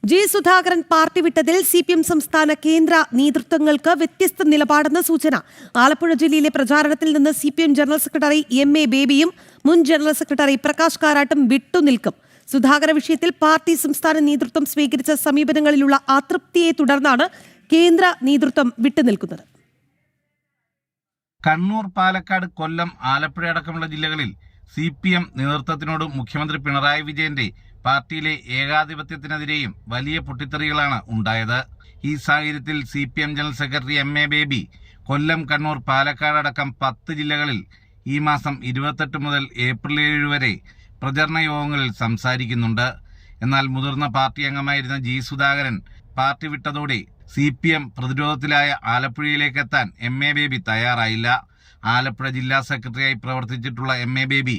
G Sudhakaran party വിട്ടതിൽ CPM സംസ്ഥാന കേന്ദ്ര നേതൃത്വങ്ങൾക്ക് വ്യത്യസ്ത നിലപാടെന്ന സൂചന. ആലപ്പുഴ ജില്ലയിലെ പ്രചാരണത്തിൽ നിന്ന് CPM ജനറൽ സെക്രട്ടറി MA ബേബിയും മുൻ ജനറൽ സെക്രട്ടറി പ്രകാശ് കാരാട്ടും വിട്ടുനിൽക്കും. സുധാകര വിഷയത്തിൽ പാർട്ടി സംസ്ഥാന നേതൃത്വം സ്വീകരിച്ച സമീപനങ്ങളിലുള്ള അതൃപ്തിയെ തുടർന്നാണ് കേന്ദ്ര നേതൃത്വം വിട്ടുനിൽക്കുന്നത്. കണ്ണൂർ, പാലക്കാട്, കൊല്ലം, ആലപ്പുഴ അടക്കമുള്ള ജില്ലകളിൽ CPM നേതൃത്വത്തിനോട് മുഖ്യമന്ത്രി പിണറായി വിജയന്റെ പാർട്ടിയിലെ ഏകാധിപത്യത്തിനെതിരെയും വലിയ പൊട്ടിത്തെറികളാണ് ഉണ്ടായത്. ഈ സാഹചര്യത്തിൽ CPM general secretary MA Baby Kollam, Kannur, Palakkad അടക്കം 10 ജില്ലകളിൽ ഈ മാസം 28 മുതൽ ഏപ്രിൽ 7 വരെ പ്രചരണ യോഗങ്ങളിൽ സംസാരിക്കുന്നുണ്ട്. എന്നാൽ മുതിർന്ന പാർട്ടി അംഗമായിരുന്ന ജി സുധാകരൻ പാർട്ടി വിട്ടതോടെ CPM പ്രതിരോധത്തിലായ ആലപ്പുഴയിലേക്ക് എത്താൻ MA ബേബി തയ്യാറായില്ല. ആലപ്പുഴ ജില്ലാ സെക്രട്ടറിയായി പ്രവർത്തിച്ചിട്ടുള്ള MA ബേബി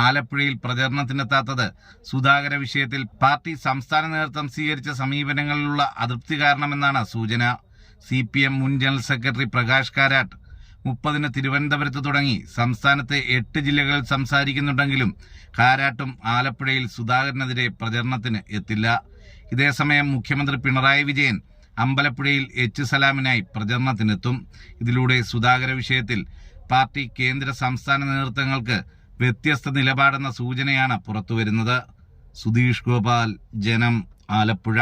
ആലപ്പുഴയിൽ പ്രചരണത്തിനെത്താത്തത് സുധാകര വിഷയത്തിൽ പാർട്ടി സംസ്ഥാന നേതൃത്വം സ്വീകരിച്ച സമീപനങ്ങളിലുള്ള അതൃപ്തി കാരണമെന്നാണ് സൂചന. CPM മുൻ ജനറൽ സെക്രട്ടറി പ്രകാശ് കാരാട്ട് 30-ന് തിരുവനന്തപുരത്ത് തുടങ്ങി സംസ്ഥാനത്തെ 8 ജില്ലകളിൽ സംസാരിക്കുന്നുണ്ടെങ്കിലും കാരാട്ടും ആലപ്പുഴയിൽ സുധാകരനെതിരെ പ്രചരണത്തിന് എത്തില്ല. ഇതേസമയം മുഖ്യമന്ത്രി പിണറായി വിജയൻ അമ്പലപ്പുഴയിൽ H സലാമിനായി പ്രചരണത്തിനെത്തും. ഇതിലൂടെ സുധാകര വിഷയത്തിൽ പാർട്ടി കേന്ദ്ര സംസ്ഥാന നേതൃത്വങ്ങൾക്ക് വ്യത്യസ്ത നിലപാടെന്ന സൂചനയാണ് പുറത്തുവരുന്നത്. സുധീഷ് ഗോപാൽ, ജനം, ആലപ്പുഴ.